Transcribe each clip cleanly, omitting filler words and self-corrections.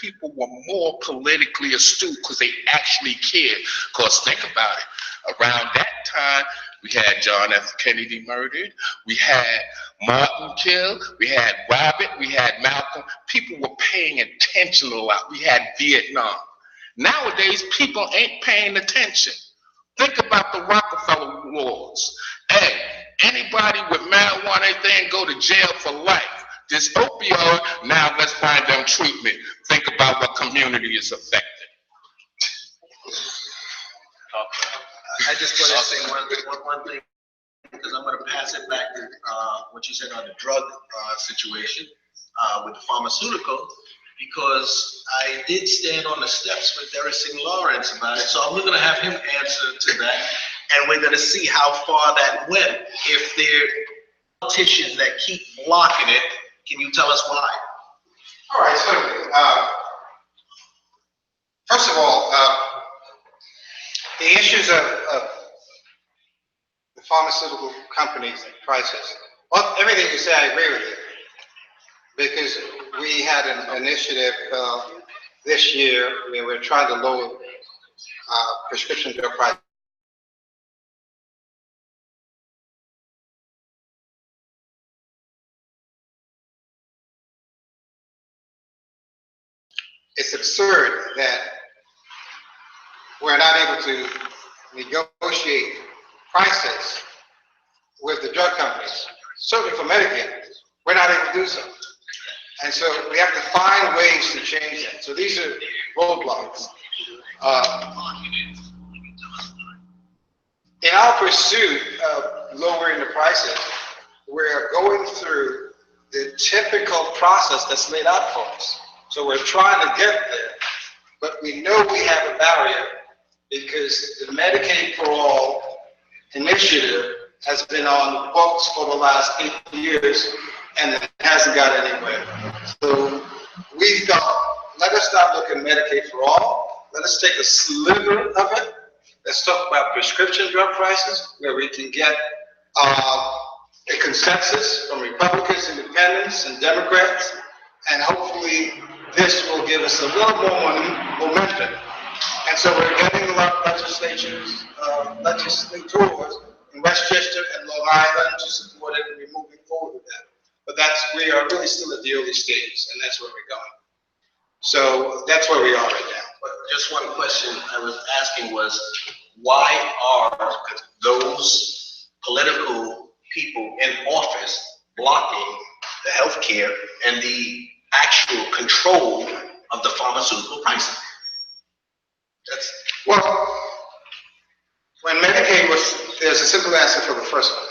people were more politically astute because they actually cared. Because think about it, around that time, we had John F. Kennedy murdered, we had Martin killed, we had Robert, we had Malcolm. People were paying attention a lot. We had Vietnam. Nowadays, people ain't paying attention. Think about the Rockefeller wars. Hey, anybody with marijuana thing go to jail for life. This opioid, now let's find them treatment. Think about what community is affected. I just want to say one thing, because I'm going to pass it back to what you said on the drug situation with the pharmaceutical, because I did stand on the steps with Derickson Lawrence about it, so I'm going to have him answer to that, and we're going to see how far that went. If there are politicians that keep blocking it, can you tell us why? All right, certainly. First of all, the issues of the pharmaceutical companies and prices, well, everything you say, I agree with you. Because we had an initiative this year where we're trying to lower prescription drug prices. It's absurd that we're not able to negotiate prices with the drug companies. Certainly for Medicaid, we're not able to do so. And so we have to find ways to change that. So these are roadblocks. In our pursuit of lowering the prices, we're going through the typical process that's laid out for us. So we're trying to get there, but we know we have a barrier because the Medicaid for All initiative has been on the books for the last 8 years, and it hasn't got anywhere. So we thought, let us start looking at Medicaid for All. Let us take a sliver of it. Let's talk about prescription drug prices, where we can get a consensus from Republicans, Independents, and Democrats, and hopefully this will give us a little more momentum. And so we're getting a lot of legislators in Westchester and Long Island to support it, and we're moving forward with that. But we are really still at the early stages, and that's where we're going. So that's where we are right now. But just one question I was asking was, why are those political people in office blocking the healthcare and the actual control of the pharmaceutical pricing? Well, when Medicaid there's a simple answer for the first one.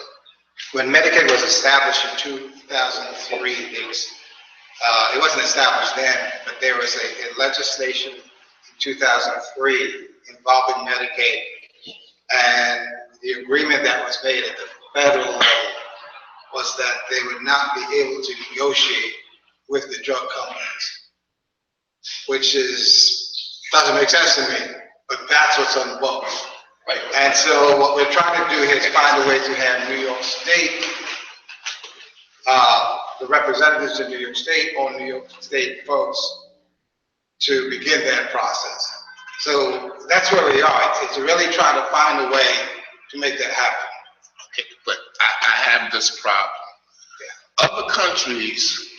When Medicaid was established in 2003, it wasn't established then, but there was a legislation in 2003 involving Medicaid, and the agreement that was made at the federal level was that they would not be able to negotiate with the drug companies, which doesn't make sense to me, but that's what's on the books. Right. And so what we're trying to do here is find a way to have New York State, the representatives of New York State or New York State folks to begin that process. So that's where we are. It's really trying to find a way to make that happen. Okay, but I have this problem. Yeah. Other countries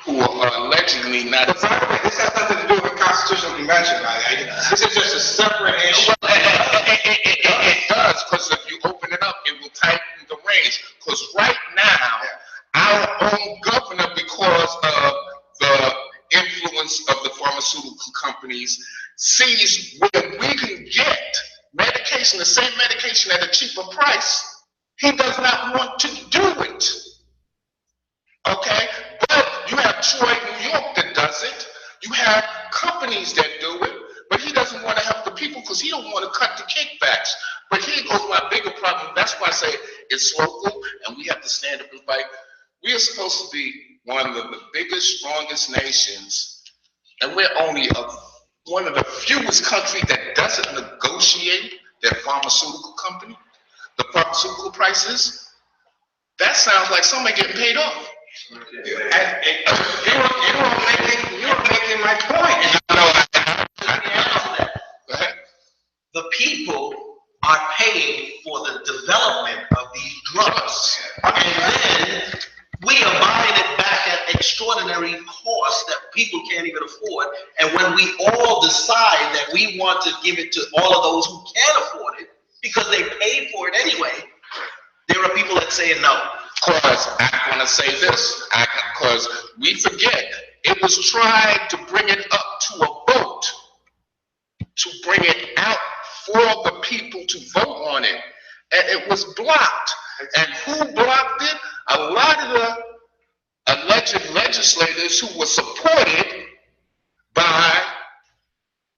who are allegedly not. But by the way, this has nothing to do with Constitutional Convention, right? This is just a separate issue. It does, because if you open it up, it will tighten the reins. Because right now, our own governor, because of the influence of the pharmaceutical companies, sees where we can get medication, the same medication at a cheaper price. He does not want to do it. Okay? But you have Troy, New York that does it. You have companies that do it, but he doesn't want to help the people because he don't want to cut the kickbacks. But here goes my bigger problem. That's why I say it's local, and we have to stand up and fight. We are supposed to be one of the biggest, strongest nations, and we're only one of the fewest countries that doesn't negotiate their pharmaceutical company, the pharmaceutical prices. That sounds like somebody getting paid off. You are making my point. The people are paying for the development of these drugs. And then we are buying it back at extraordinary costs that people can't even afford. And when we all decide that we want to give it to all of those who can't afford it, because they paid for it anyway, there are people that say no. Because I'm going to say this, because we forget, it was tried to bring it up to a vote, to bring it out for the people to vote on it, and it was blocked. And who blocked it? A lot of the alleged legislators who were supported by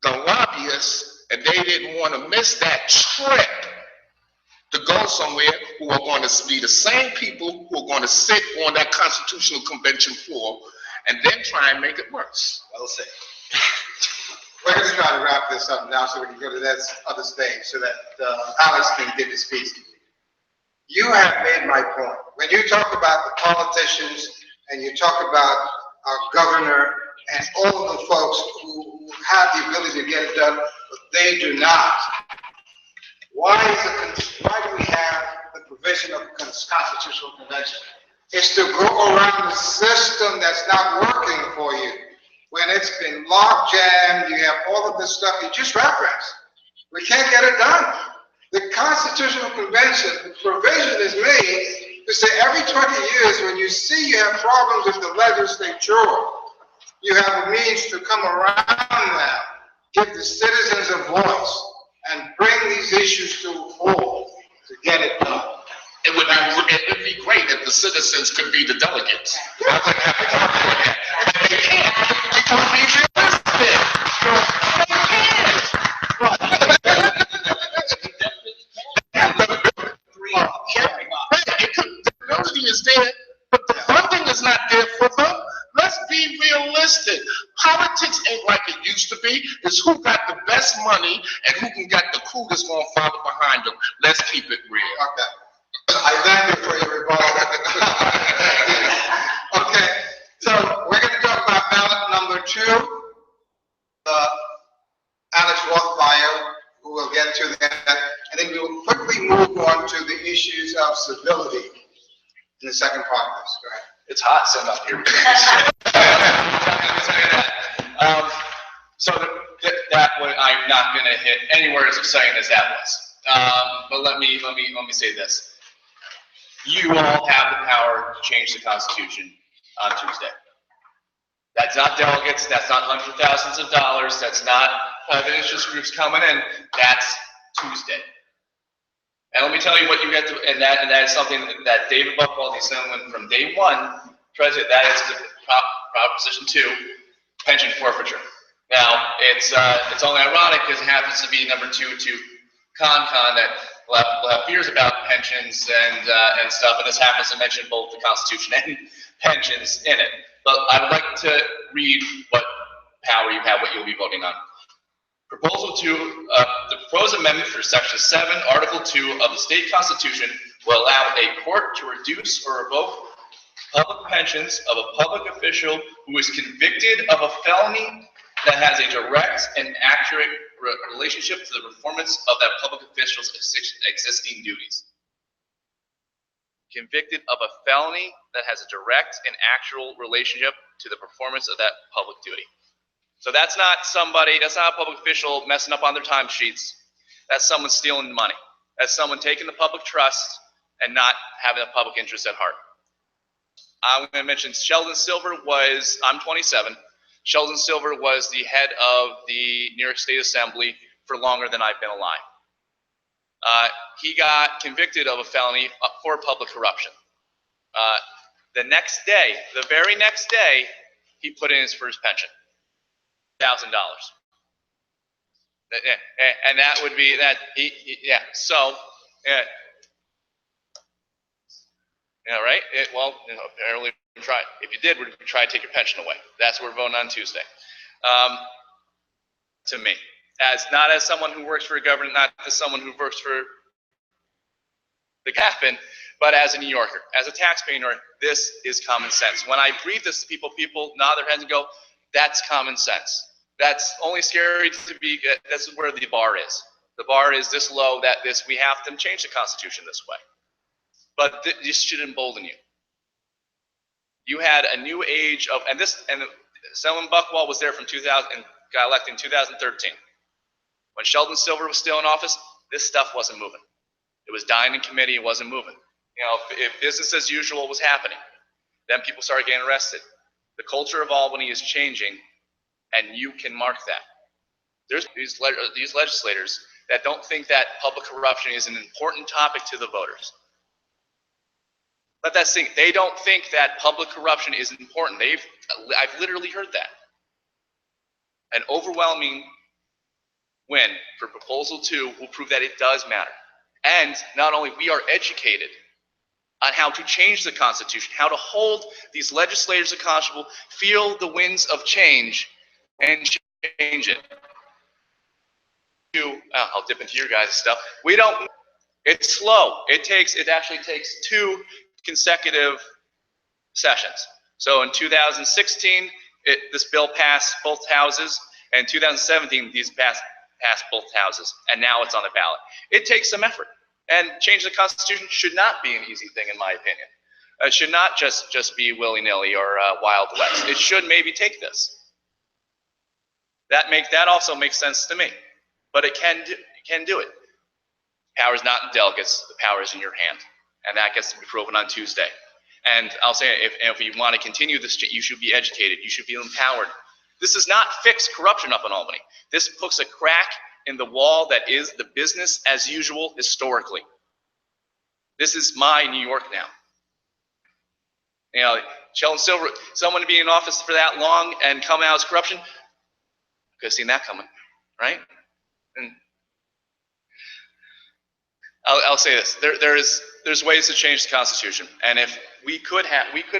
the lobbyists, and they didn't want to miss that trip to go somewhere, who are going to be the same people who are going to sit on that constitutional convention floor and then try and make it worse. Well said. We're going to try to wrap this up now so we can go to that other stage so that Alex can give his piece. You have made my point. When you talk about the politicians and you talk about our governor and all of the folks who have the ability to get it done, but they do not. Why do we have the provision of constitutional convention? It's to go around the system that's not working for you. When it's been locked jammed, you have all of this stuff you just referenced. We can't get it done. The Constitutional Convention, the provision is made to say every 20 years when you see you have problems with the legislature, you have a means to come around now, give the citizens a voice, and bring these issues to a fore to get it done. It would be great if the citizens could be the delegates. I would have a problem with that. But they can't, because we realistic. The ability is there, but the funding is not there for them. Let's be realistic. Politics ain't like it used to be. It's who got the best money and who can get the crew that's going to follow behind them. Let's keep it real. Okay. I thank you for your rebuttal. Okay, so we're going to talk about ballot number 2. Alex Roithmayr, who will get to that, and then we will quickly move on to the issues of civility in the second part of this. Go ahead. It's hot sitting up here. So that one, I'm not going to hit any words of saying as that was. But let me say this. You all have the power to change the Constitution on Tuesday. That's not delegates. That's not hundreds of thousands of dollars. That's not private interest groups coming in. That's Tuesday. And let me tell you what you get to, and that is something that David Buchwald, the Assemblyman from day one, President, that is the Proposition 2, pension forfeiture. Now, it's only ironic because it happens to be number 2 to CONCON that will have fears about pensions and stuff, and this happens to mention both the Constitution and pensions in it. But I would like to read what power you have, what you'll be voting on. Proposal 2, the proposed amendment for Section 7, Article 2 of the state constitution will allow a court to reduce or revoke public pensions of a public official who is convicted of a felony that has a direct and accurate relationship to the performance of that public official's existing duties. Convicted of a felony that has a direct and actual relationship to the performance of that public duty. So that's not a public official messing up on their timesheets. That's someone stealing money. That's someone taking the public trust and not having the public interest at heart. I'm going to mention Sheldon Silver I'm 27. Sheldon Silver was the head of the New York State Assembly for longer than I've been alive. He got convicted of a felony for public corruption. The very next day, he put in his first pension, $1,000. And that would be that. Right? Apparently, if you did, we'd try to take your pension away. That's what we're voting on Tuesday. To me, not as someone who works for a government, not as someone who works for the government, But as a New Yorker, as a taxpayer, this is common sense. When I breathe this to people, people nod their heads and go, that's common sense. That's only scary to be, that's where the bar is. The bar is this low that we have to change the Constitution this way. But this should embolden you. You had a new age of, and Selwyn Buckwall was there from 2000 and got elected in 2013. When Sheldon Silver was still in office, this stuff wasn't moving. It was dying in committee, it wasn't moving. You know, if business as usual was happening, then people started getting arrested. The culture of Albany is changing, and you can mark that. There's these legislators that don't think that public corruption is an important topic to the voters. Let that sink. They don't think that public corruption is important. I've literally heard that. An overwhelming win for Proposal 2 will prove that it does matter. And not only we are educated on how to change the Constitution, how to hold these legislators accountable, feel the winds of change, and change it. I'll dip into your guys' stuff. We don't. It's slow. It actually takes 2 consecutive sessions. So in 2016, this bill passed both houses, and in 2017, these passed both houses, and now it's on the ballot. It takes some effort, and changing the Constitution should not be an easy thing, in my opinion. It should not just be willy-nilly or Wild West. It should maybe take this. That also makes sense to me, but it can do it. Power is not in delegates. The power is in your hand, and that gets to be proven on Tuesday. And I'll say, if you want to continue this, you should be educated. You should be empowered. This does not fix corruption up in Albany. This puts a crack in the wall that is the business as usual historically. This is my New York now. You know, Sheldon Silver, someone to be in office for that long and come out as corruption, could have seen that coming, right? And I'll say this: there's ways to change the Constitution, and if we could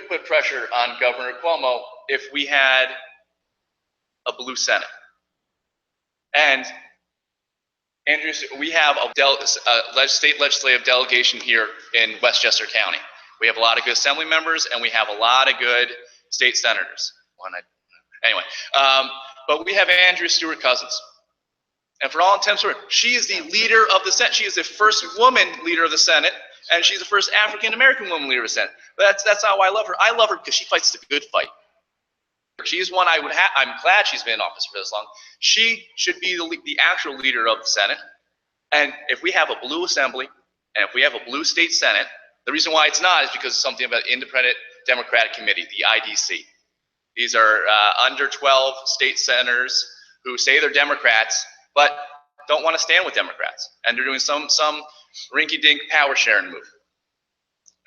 put pressure on Governor Cuomo if we had a blue Senate. And Andrew, we have a state legislative delegation here in Westchester County. We have a lot of good assembly members, and we have a lot of good state senators. But we have Andrea Stewart-Cousins. And for all intents and purposes, she is the leader of the Senate. She is the first woman leader of the Senate, and she's the first African-American woman leader of the Senate. But that's how I love her. I love her because she fights the good fight. She's one I'm glad she's been in office for this long. She should be the actual leader of the Senate. And if we have a blue assembly, and if we have a blue state Senate, the reason why it's not is because of something about Independent Democratic Committee, the IDC. These are under 12 state senators who say they're Democrats, but don't want to stand with Democrats. And they're doing some rinky-dink power sharing move.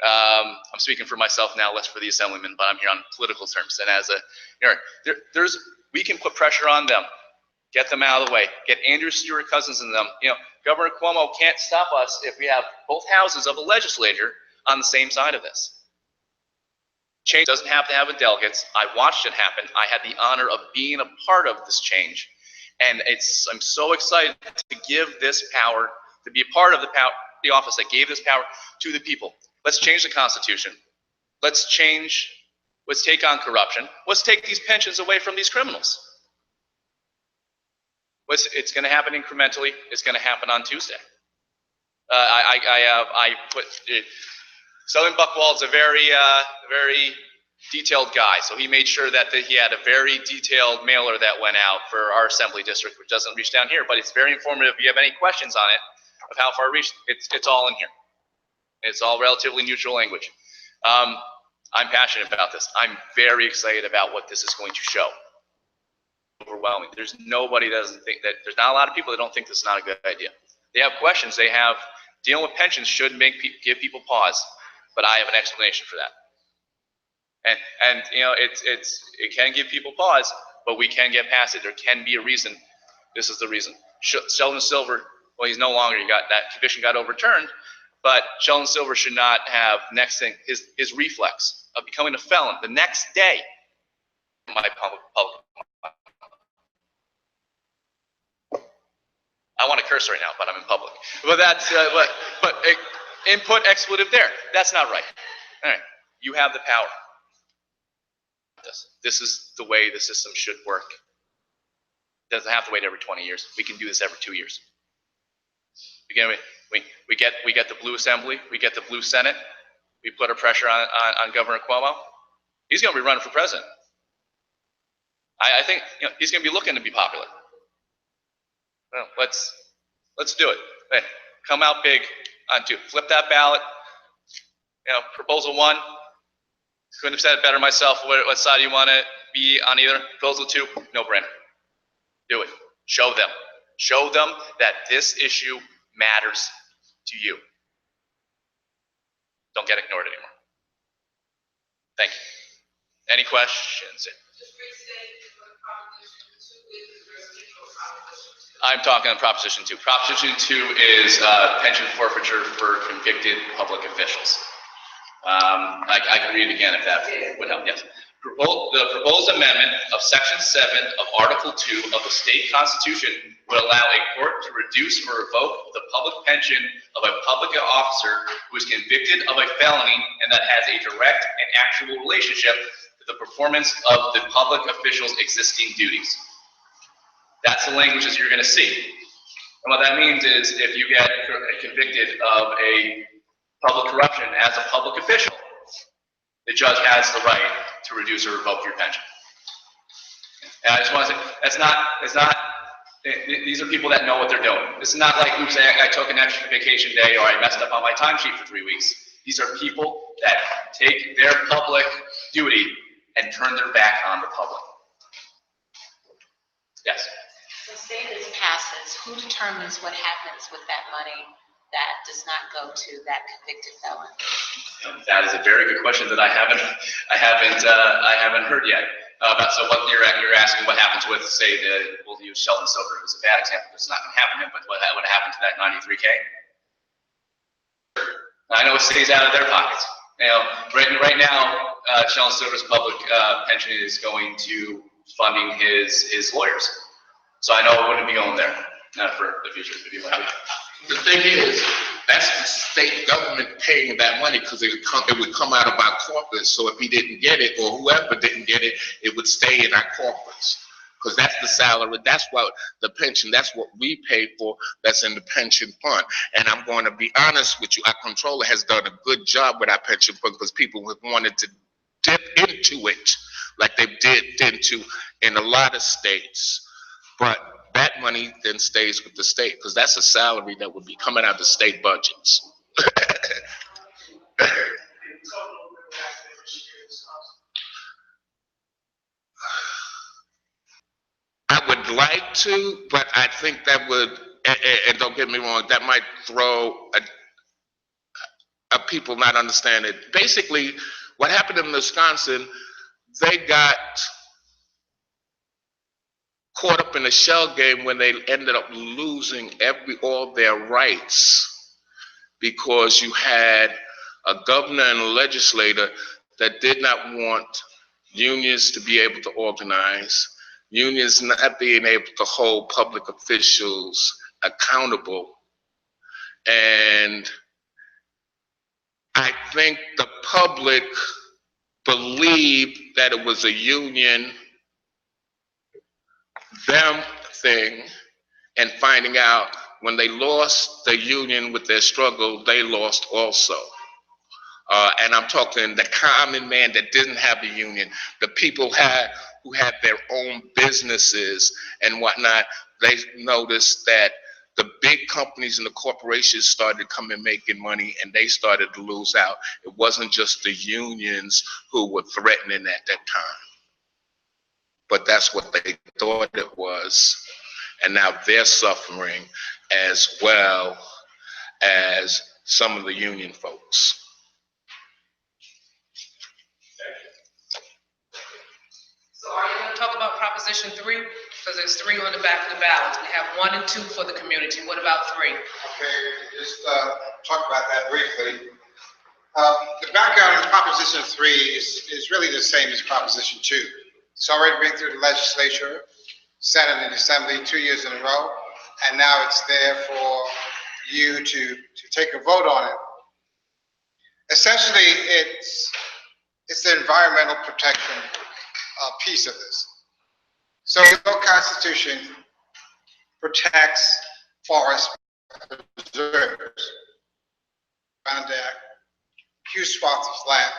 I'm speaking for myself now, less for the assemblyman, but I'm here on political terms. And as we can put pressure on them, get them out of the way, get Andrew Stewart-Cousins in them. You know, Governor Cuomo can't stop us if we have both houses of the legislature on the same side of this. Change doesn't have to have a delegates. I watched it happen. I had the honor of being a part of this change. And I'm so excited to give this power, to be a part of the office that gave this power to the people. Let's change the Constitution. Let's take on corruption. Let's take these pensions away from these criminals. It's going to happen incrementally. It's going to happen on Tuesday. Selwyn Buckwall is a very detailed guy, so he made sure that he had a very detailed mailer that went out for our assembly district, which doesn't reach down here, but it's very informative. If you have any questions on it, of how far it reached, it's all in here. It's all relatively neutral language. I'm passionate about this. I'm very excited about what this is going to show. Overwhelming. There's nobody that doesn't think that. There's not a lot of people that don't think this is not a good idea. They have questions. They have dealing with pensions should give people pause, but I have an explanation for that. And you know, it can give people pause, but we can get past it. There can be a reason. This is the reason. Sheldon Silver, well, he's no longer. That conviction got overturned, but Sheldon Silver should not have his reflex of becoming a felon the next day. My public. I want to curse right now, but I'm in public. But that's Input expletive there. That's not right. All right. You have the power. This is the way the system should work. It doesn't have to wait every 20 years. We can do this every 2 years. Again, we get the blue assembly, we get the blue Senate, we put our pressure on Governor Cuomo. He's going to be running for president. I think he's going to be looking to be popular. Well, let's do it. Hey, come out big on 2. Flip that ballot. Proposal 1. Couldn't have said it better myself. What side do you want to be on either? Proposal 2, no brainer. Do it. Show them. Show them that this issue matters to you. Don't get ignored anymore. Thank you. Any questions? I'm talking on Proposition 2. Proposition 2 is pension forfeiture for convicted public officials. I can read it again if that would help. Yes. The proposed amendment of Section 7 of Article 2 of the state constitution would allow a court to reduce or revoke the public pension of a public officer who is convicted of a felony and that has a direct and actual relationship to the performance of the public official's existing duties. That's the language that you're going to see. And what that means is if you get convicted of a public corruption as a public official, the judge has the right to reduce or revoke your pension. And I just want to say, these are people that know what they're doing. This is not like, oops, I took an extra vacation day or I messed up on my timesheet for 3 weeks. These are people that take their public duty and turn their back on the public. Yes? So say this passes, who determines what happens with that money that does not go to that convicted felon? That is a very good question that I haven't heard yet. So what you're asking, what happens with, say, we'll use Sheldon Silver as a bad example. It's not going to happen to him, but what would happen to that 93K? I know it stays out of their pockets. Right now, Sheldon Silver's public pension is going to funding his lawyers. So I know it wouldn't be going there for the future. The thing is, that's the state government paying that money because it would come out of our corpus. So if he didn't get it, or whoever didn't get it, it would stay in our corpus. Because that's the salary, that's what the pension, that's what we pay for, that's in the pension fund. And I'm going to be honest with you, our controller has done a good job with our pension fund because people have wanted to dip into it like they did into in a lot of states. But that money then stays with the state because that's a salary that would be coming out of the state budgets. I would like to, but I think that would, and don't get me wrong, that might throw a people not understanding. Basically, what happened in Wisconsin, they got caught up in a shell game when they ended up losing all their rights because you had a governor and a legislator that did not want unions to be able to organize, unions not being able to hold public officials accountable. And I think the public believed that it was a union them thing, and finding out when they lost the union with their struggle, they lost also. And I'm talking the common man that didn't have a union, the people who had their own businesses and whatnot. They noticed that the big companies and the corporations started coming making money and they started to lose out. It wasn't just the unions who were threatening at that time. But that's what they thought it was. And now they're suffering as well as some of the union folks. So are you going to talk about Proposition 3? Because there's 3 on the back of the ballot. We have 1 and 2 for the community. What about 3? Okay, just talk about that briefly. The background in Proposition 3 is really the same as Proposition 2. It's already been through the legislature, Senate and Assembly 2 years in a row, and now it's there for you to take a vote on it essentially, it's the environmental protection piece of this. So the Constitution protects forest preserves, found there huge swaths of land,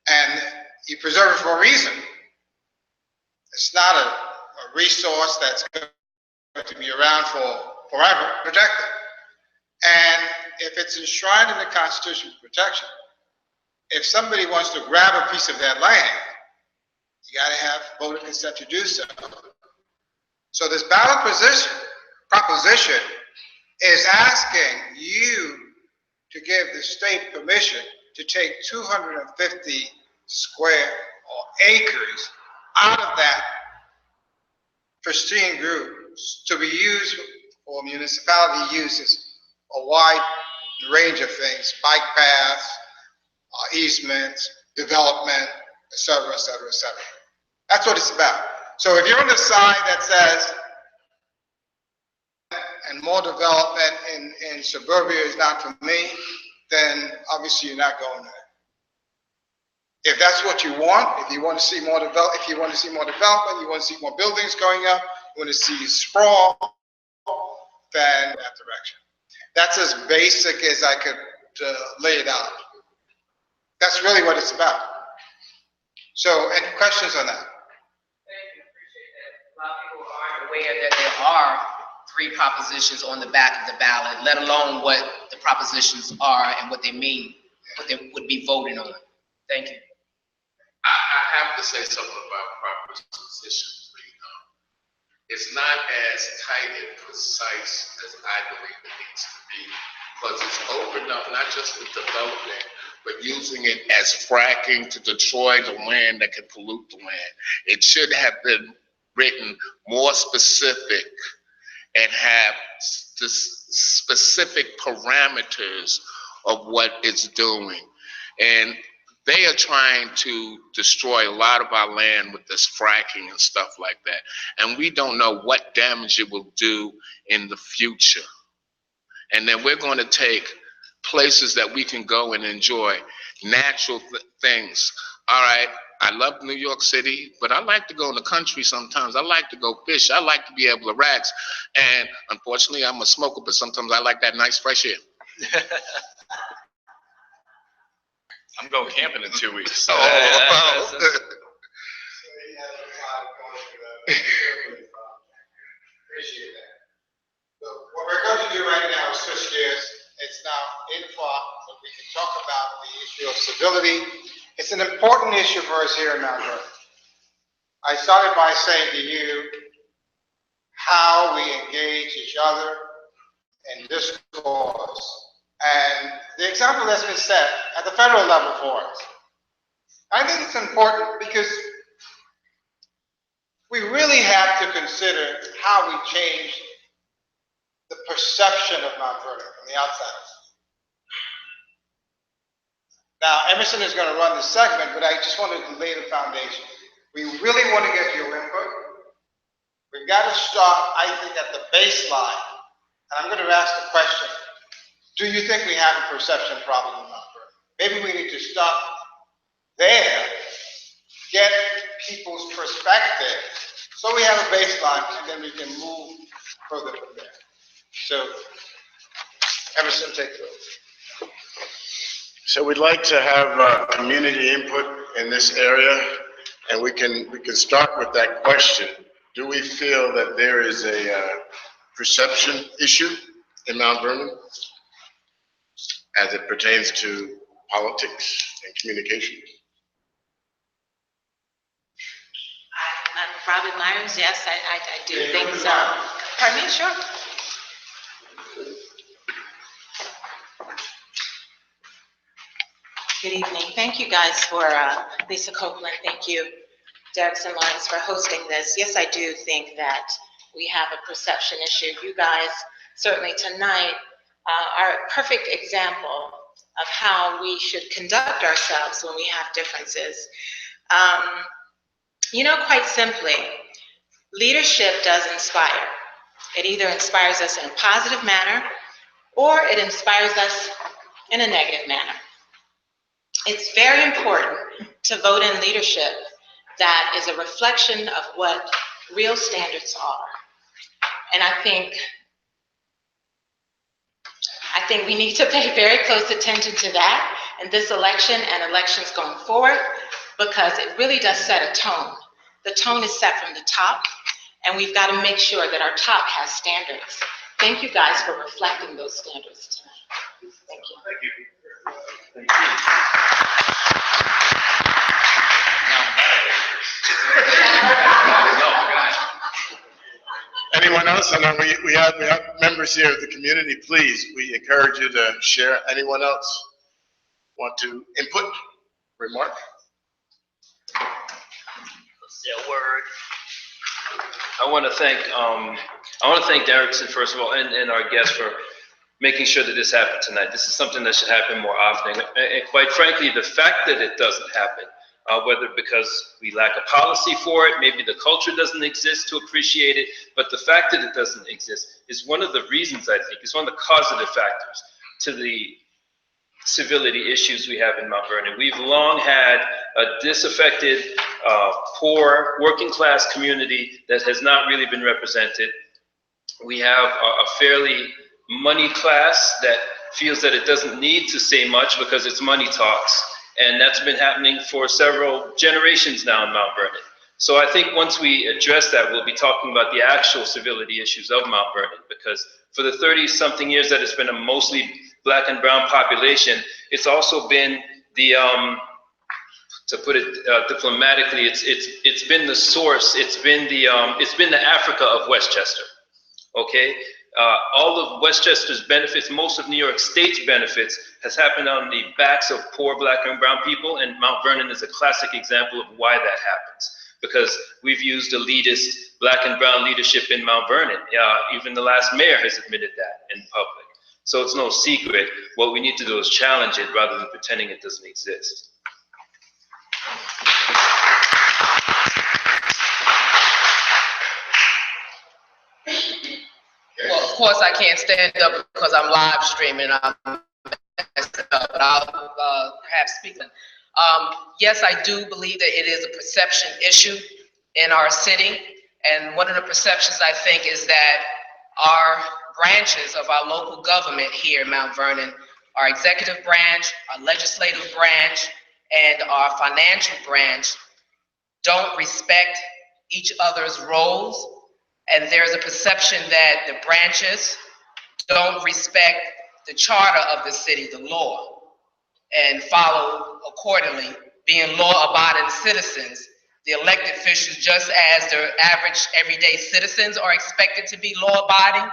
and you preserve it for a reason. It's not a resource that's going to be around for forever. Protect it. And if it's enshrined in the Constitution for protection, if somebody wants to grab a piece of that land, you got to have voter consent to do so. So this ballot proposition is asking you to give the state permission to take 250 square or acres out of that pristine group to be used for municipality uses, a wide range of things, bike paths, easements, development, et cetera, et cetera, et cetera. That's what it's about. So if you're on the side that says, and more development in suburbia is not for me, then obviously you're not going there. If that's what you want, if you want to see more development, you want to see more buildings going up, you want to see sprawl, then that direction. That's as basic as I could lay it out. That's really what it's about. So, any questions on that? Thank you, appreciate that. A lot of people aren't aware that there are 3 propositions on the back of the ballot, let alone what the propositions are and what they mean, what they would be voting on. Thank you. I have to say something about proposition 3. It's not as tight and precise as I believe it needs to be, because it's opened up not just with development, but using it as fracking to destroy the land that can pollute the land. It should have been written more specific and have specific parameters of what it's doing. And they are trying to destroy a lot of our land with this fracking and stuff like that. And we don't know what damage it will do in the future. And then we're going to take places that we can go and enjoy natural things. All right, I love New York City, but I like to go in the country sometimes. I like to go fish. I like to be able to relax. And unfortunately, I'm a smoker, but sometimes I like that nice fresh air. I'm going camping in 2 weeks. Oh. Appreciate that. So what we're going to do right now is switch gears. It's now 8 o'clock, so we can talk about the issue of civility. It's an important issue for us here in Mount Vernon. I started by saying to you how we engage each other in discourse. And the example that's been set at the federal level for us. I think it's important because we really have to consider how we change the perception of Mount Vernon from the outside. Now, Emerson is going to run this segment, but I just wanted to lay the foundation. We really want to get your input. We've got to start, I think, at the baseline. And I'm going to ask the question, do you think we have a perception problem in Mount Vernon? Maybe we need to start there, get people's perspective, so we have a baseline, and then we can move further from there. So, Emerson, take it over. So we'd like to have community input in this area, and we can start with that question. Do we feel that there is a perception issue in Mount Vernon as it pertains to politics and communication? Robert Myers, yes, I do think so. Pardon me, sure. Good evening. Thank you guys for, Lisa Copeland, thank you, Derickson Lawrence, for hosting this. Yes, I do think that we have a perception issue. You guys, certainly tonight, are a perfect example of how we should conduct ourselves when we have differences. You know, quite simply, leadership does inspire. It either inspires us in a positive manner or it inspires us in a negative manner. It's very important to vote in leadership that is a reflection of what real standards are. And I think we need to pay very close attention to that in this election and elections going forward, because it really does set a tone. The tone is set from the top, and we've got to make sure that our top has standards. Thank you guys for reflecting those standards tonight. Thank you. Thank you. Thank you. Anyone else? I know we have members here of the community. Please, we encourage you to share. Anyone else want to input, remark? Yeah, word. I want to thank Derickson, first of all, and our guests for making sure that this happened tonight. This is something that should happen more often. And quite frankly, the fact that it doesn't happen, whether because we lack a policy for it, maybe the culture doesn't exist to appreciate it, but the fact that it doesn't exist is one of the reasons, I think, is one of the causative factors to the civility issues we have in Mount Vernon. We've long had a disaffected, poor, working class community that has not really been represented. We have a fairly moneyed class that feels that it doesn't need to say much because it's money talks. And that's been happening for several generations now in Mount Vernon. So I think once we address that, we'll be talking about the actual civility issues of Mount Vernon, because for the 30-something years that it's been a mostly Black and brown population, it's also been the, to put it diplomatically, it's been the source, it's been the Africa of Westchester, okay? All of Westchester's benefits, most of New York State's benefits has happened on the backs of poor Black and brown people, and Mount Vernon is a classic example of why that happens. Because we've used elitist Black and brown leadership in Mount Vernon. Even the last mayor has admitted that in public. So it's no secret. What we need to do is challenge it rather than pretending it doesn't exist. Well, of course, I can't stand up because I'm live streaming. But I'll perhaps speak. Yes, I do believe that it is a perception issue in our city. And one of the perceptions, I think, is that our branches of our local government here in Mount Vernon, our executive branch, our legislative branch, and our financial branch don't respect each other's roles. And there's a perception that the branches don't respect the charter of the city, the law, and follow accordingly, being law-abiding citizens. The elected officials, just as the average everyday citizens are expected to be law-abiding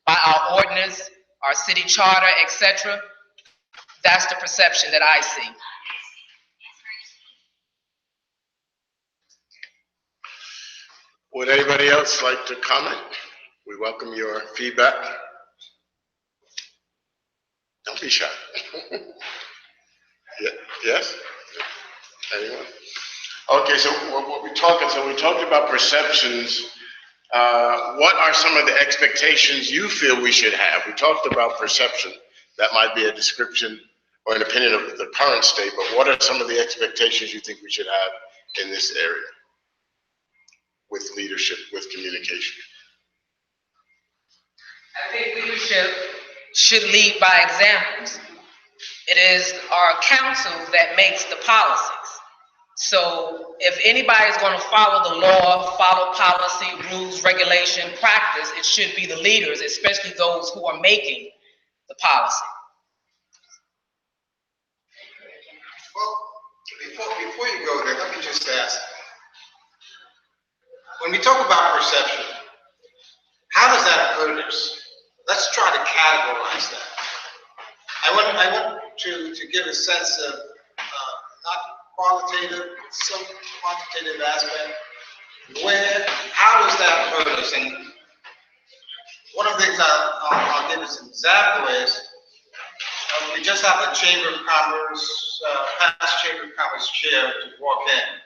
by our ordinance, our city charter, etc. That's the perception that I see. Would anybody else like to comment? We welcome your feedback. Don't be shy. Yes? Anyone? Okay, so what we talked about perceptions. What are some of the expectations you feel we should have? We talked about perception. That might be a description or an opinion of the current state, but what are some of the expectations you think we should have in this area with leadership, with communication? I think leadership should lead by examples. It is our council that makes the policies. So if anybody is going to follow the law, follow policy, rules, regulation, practice, it should be the leaders, especially those who are making the policy. Well, before you go there, let me just ask. When we talk about perception, how does that hurt us? Let's try to categorize that. I want to give a sense of not qualitative, some quantitative aspect. How does that hurt us? And one of the things I'll give as an example is we just have the Chamber of Commerce, past Chamber of Commerce chair to walk in.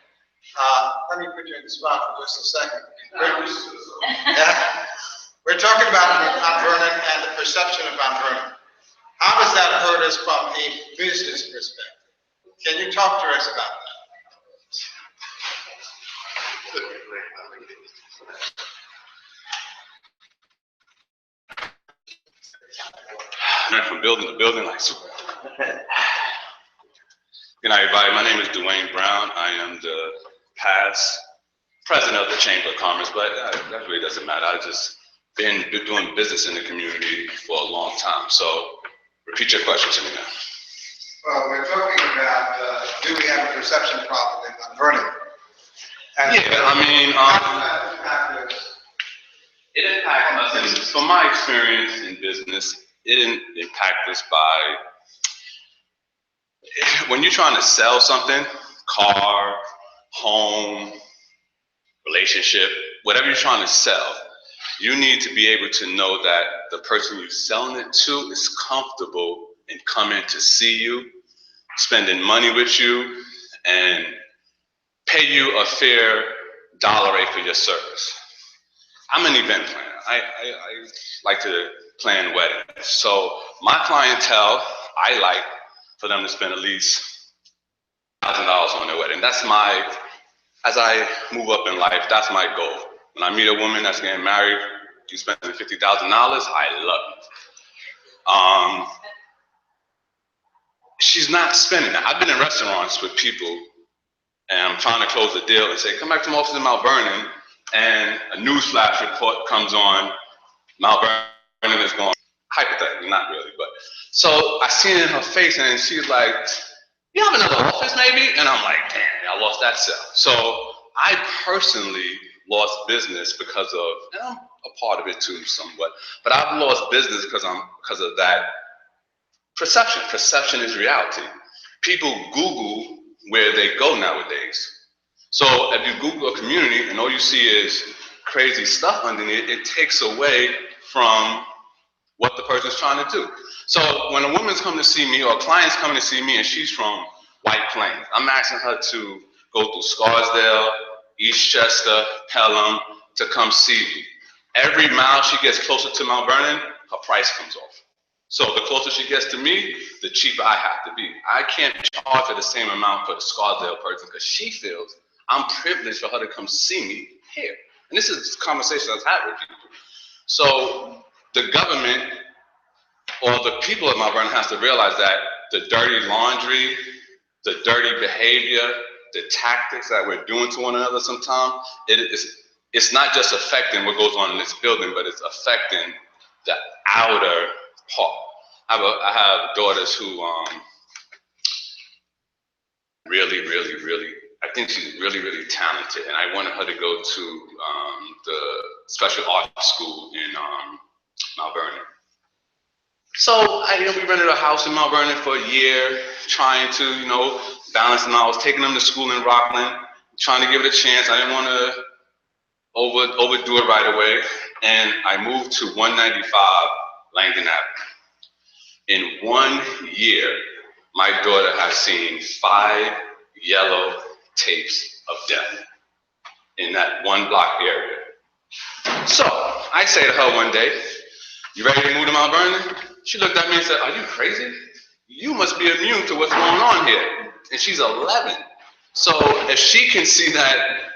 Let me put you in the spot for just a second. We're talking about Mount Vernon and the perception of Mount Vernon. How does that hurt us from a business perspective? Can you talk to us about From building to building like super. Good night, everybody. My name is Derickson Brown. I am the past president of the Chamber of Commerce, but that really doesn't matter. I've just been doing business in the community for a long time. So repeat your question to me now. Well, we're talking about, do we have a perception problem in Vernon? And Yeah, I mean, how does that impact us? it impacts us, and from my experience in business, it didn't impact us by, when you're trying to sell something, car, home, relationship, whatever you're trying to sell, you need to be able to know that the person you're selling it to is comfortable in coming to see you, spending money with you, and pay you a fair dollar rate for your service. I'm an event planner. I like to plan weddings. So my clientele, I like for them to spend at least $1,000 on their wedding. That's my, as I move up in life, that's my goal. When I meet a woman that's getting married, you spending $50,000, I love it. She's not spending that. I've been in restaurants with people and I'm trying to close a deal and say, come back to my office in Mount Vernon, and a news flash report comes on, Mount Vernon is going, hypothetically, not really, but. So I see it in her face and she's like, you have another office maybe? And I'm like, damn, I lost that sale. So I personally lost business because of, and I'm a part of it too somewhat, but I've lost business because of that perception. Perception is reality. People Google where they go nowadays. So if you Google a community and all you see is crazy stuff underneath, it takes away from what the person's trying to do. So when a woman's coming to see me or a client's coming to see me and she's from White Plains, I'm asking her to go through Scarsdale, Eastchester, Pelham to come see me. Every mile she gets closer to Mount Vernon, her price comes off. So the closer she gets to me, the cheaper I have to be. I can't charge her the same amount for the Scarsdale person because she feels I'm privileged for her to come see me here. And this is a conversation I've had with people. So the government or the people of Mount Vernon has to realize that the dirty laundry, the dirty behavior, the tactics that we're doing to one another sometimes, it's not just affecting what goes on in this building, but it's affecting the outer part. I have daughters who really, I think she's really talented, and I wanted her to go to the special art school in Mount Vernon. So we rented a house in Mount Vernon for a year, trying to balance them out. I was taking them to school in Rockland, trying to give it a chance. I didn't want to overdo it right away, and I moved to 195 Langdon Avenue. In 1 year, my daughter has seen 5 yellow tapes of death in that one block area. So I say to her one day, you ready to move to Mount Vernon? She looked at me and said, are you crazy? You must be immune to what's going on here. And she's 11. So if she can see that,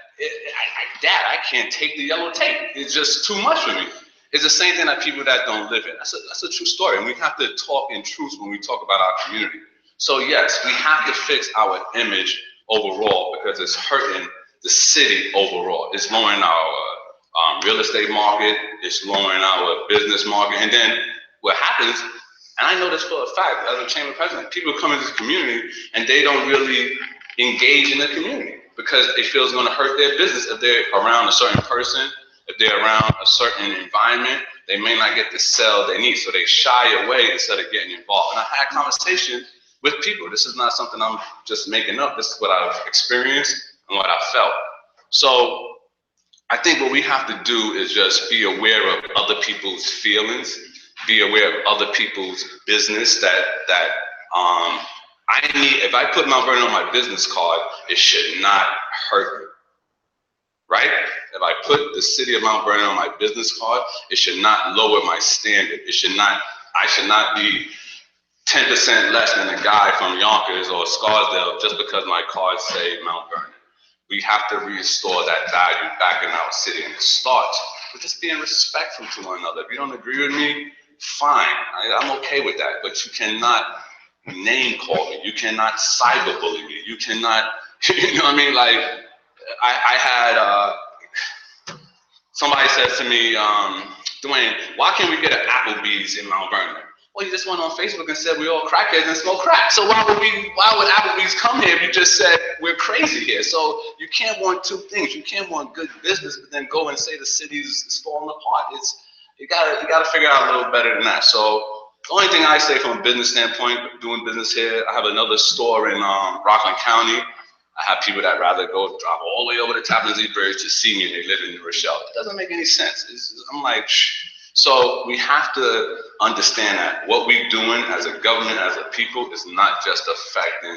Dad, I can't take the yellow tape. It's just too much for me. It's the same thing that people that don't live it. That's a true story. And we have to talk in truth when we talk about our community. So yes, we have to fix our image overall because it's hurting the city overall. It's lowering our real estate market. It's lowering our business market. And then what happens, and I know this for a fact, as a chamber president, people come into this community and they don't really engage in the community because they feel it's going to hurt their business if they're around a certain person. If they're around a certain environment, they may not get the sell they need. So they shy away instead of getting involved. And I had conversations with people. This is not something I'm just making up. This is what I've experienced and what I felt. So I think what we have to do is just be aware of other people's feelings, be aware of other people's business that I need. If I put Mount Vernon on my business card, it should not hurt me. Right? If I put the city of Mount Vernon on my business card, it should not lower my standard. I should not be 10% less than a guy from Yonkers or Scarsdale just because my cards say Mount Vernon. We have to restore that value back in our city, and it starts with just being respectful to one another. If you don't agree with me, fine, I'm okay with that, but you cannot name call me, you cannot cyberbully me, you cannot, you know what I mean? Like, I had, somebody says to me, Dwayne, why can't we get an Applebee's in Mount Vernon? Well, you just went on Facebook and said we all crackheads and smoke crack. So why would Applebee's come here if you just said we're crazy here? So you can't want two things. You can't want good business, but then go and say the city's falling apart. You gotta figure out a little better than that. So the only thing I say from a business standpoint, doing business here, I have another store in Rockland County. I have people that rather go drive all the way over the Tappan Zee Bridge to see me, and they live in New Rochelle. It doesn't make any sense. I'm like, shh. So we have to understand that what we're doing as a government, as a people, is not just affecting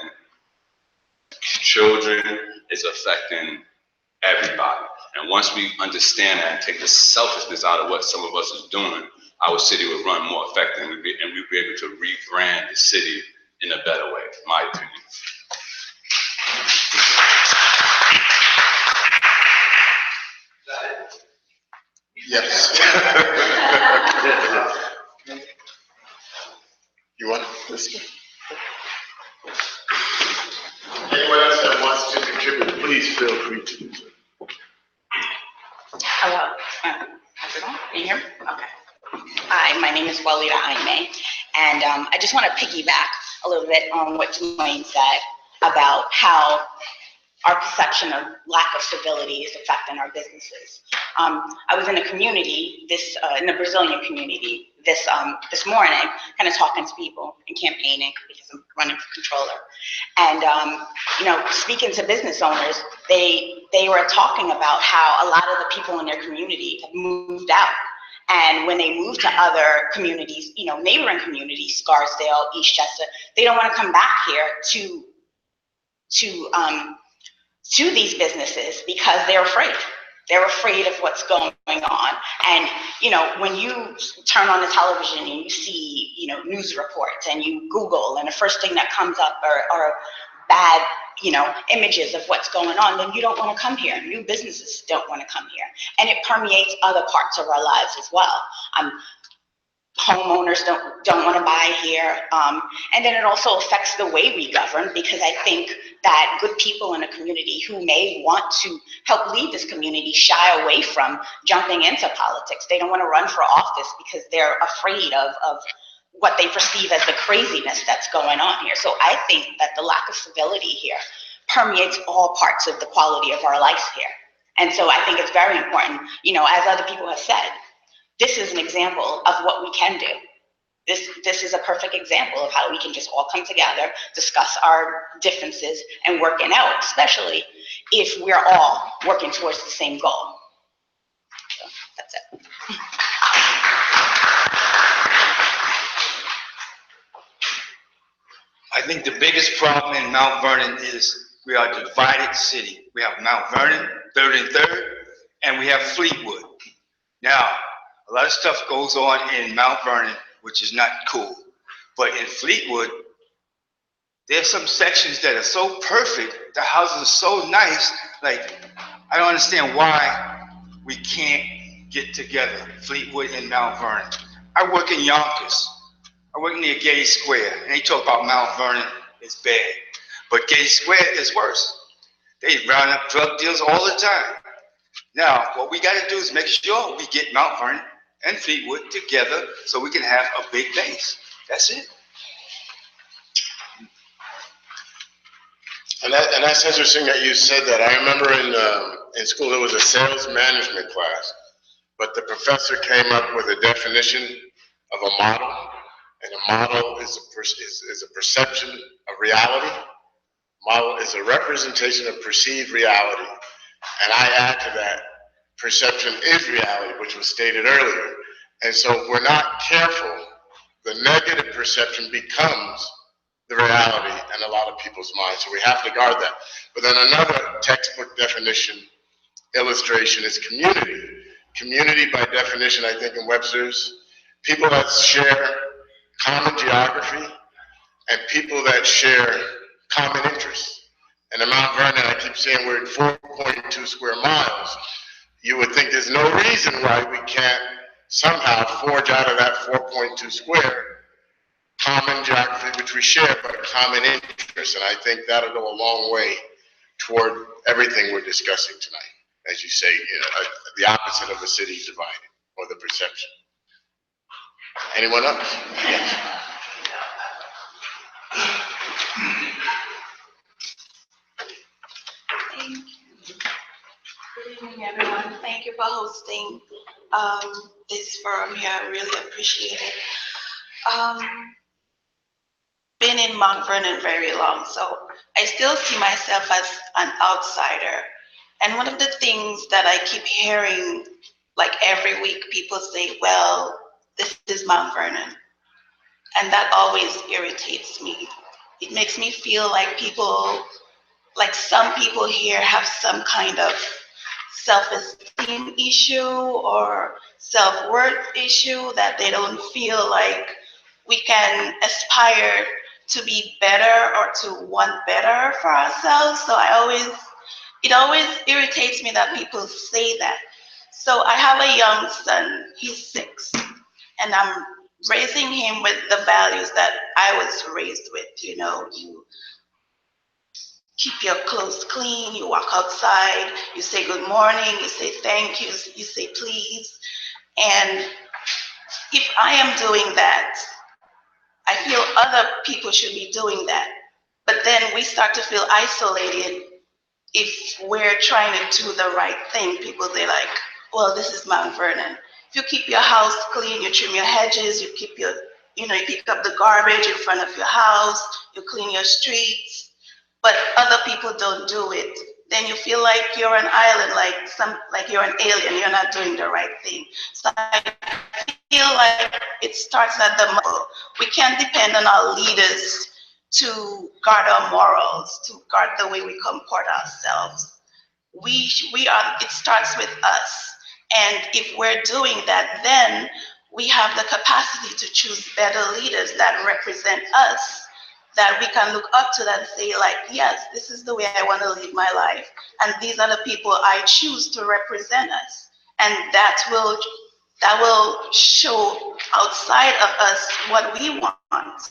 children, it's affecting everybody. And once we understand that and take the selfishness out of what some of us is doing, our city will run more effective, and we'll be able to rebrand the city in a better way, in my opinion. Yes. You want this? Anyone else that wants to contribute, please feel free to do so. Hello, everyone, can you hear me? Okay. Hi, my name is Walida Aime, and I just want to piggyback a little bit on what Dwayne said about how our perception of lack of civility is affecting our businesses. I was in a community, in the Brazilian community, this morning, kind of talking to people and campaigning because I'm running for controller. And speaking to business owners, they were talking about how a lot of the people in their community have moved out. And when they move to other communities, neighboring communities, Scarsdale, Eastchester, they don't want to come back here to these businesses because they're afraid. They're afraid of what's going on. And, when you turn on the television and you see, news reports and you Google, and the first thing that comes up are bad, images of what's going on, then you don't want to come here. New businesses don't want to come here. And it permeates other parts of our lives as well. Homeowners don't want to buy here. And then it also affects the way we govern, because I think that good people in a community who may want to help lead this community shy away from jumping into politics. They don't want to run for office because they're afraid of what they perceive as the craziness that's going on here. So I think that the lack of civility here permeates all parts of the quality of our life here. And so I think it's very important, as other people have said, this is an example of what we can do. This is a perfect example of how we can just all come together, discuss our differences, and work it out, especially if we're all working towards the same goal. So that's it. I think the biggest problem in Mount Vernon is we are a divided city. We have Mount Vernon, 3rd and 3rd, and we have Fleetwood. Now, a lot of stuff goes on in Mount Vernon, which is not cool. But in Fleetwood, there's some sections that are so perfect, the houses are so nice, like, I don't understand why we can't get together, Fleetwood and Mount Vernon. I work in Yonkers. I work near Getty Square, and they talk about Mount Vernon is bad. But Getty Square is worse. They round up drug deals all the time. Now, what we gotta do is make sure we get Mount Vernon and Fleetwood together so we can have a big base. That's it. And that's interesting that you said that. I remember in school there was a sales management class, but the professor came up with a definition of a model, and a model is a perception of reality. Model is a representation of perceived reality, and I add to that, perception is reality, which was stated earlier. And so if we're not careful, the negative perception becomes the reality in a lot of people's minds. So we have to guard that. But then another textbook definition, illustration, is community. Community, by definition, I think in Webster's, people that share common geography, and people that share common interests. And in Mount Vernon, I keep saying we're at 4.2 square miles. You would think there's no reason why we can't somehow forge out of that 4.2 square common geography which we share, but a common interest. And I think that'll go a long way toward everything we're discussing tonight. As you say, the opposite of a city divided, or the perception. Anyone else? Yes. Thank you. Good evening, everyone. Thank you for hosting this forum here. I really appreciate it. Been in Mount Vernon very long, so I still see myself as an outsider. And one of the things that I keep hearing, like every week, people say, well, this is Mount Vernon. And that always irritates me. It makes me feel like some people here have some kind of self-esteem issue or self-worth issue, that they don't feel like we can aspire to be better or to want better for ourselves. So it always irritates me that people say that. So I have a young son, he's 6, and I'm raising him with the values that I was raised with. You know, you keep your clothes clean, you walk outside, you say good morning, you say thank you, you say please. And if I am doing that, I feel other people should be doing that. But then we start to feel isolated if we're trying to do the right thing. People, they're like, well, this is Mount Vernon. If you keep your house clean, you trim your hedges, you keep you pick up the garbage in front of your house, you clean your streets, but other people don't do it, then you feel like you're an island, like you're an alien, you're not doing the right thing. So I feel like it starts at the middle. We can't depend on our leaders to guard our morals, to guard the way we comport ourselves. It starts with us. And if we're doing that, then we have the capacity to choose better leaders that represent us, that we can look up to and say, like, yes, this is the way I want to live my life. And these are the people I choose to represent us. And that will show outside of us what we want.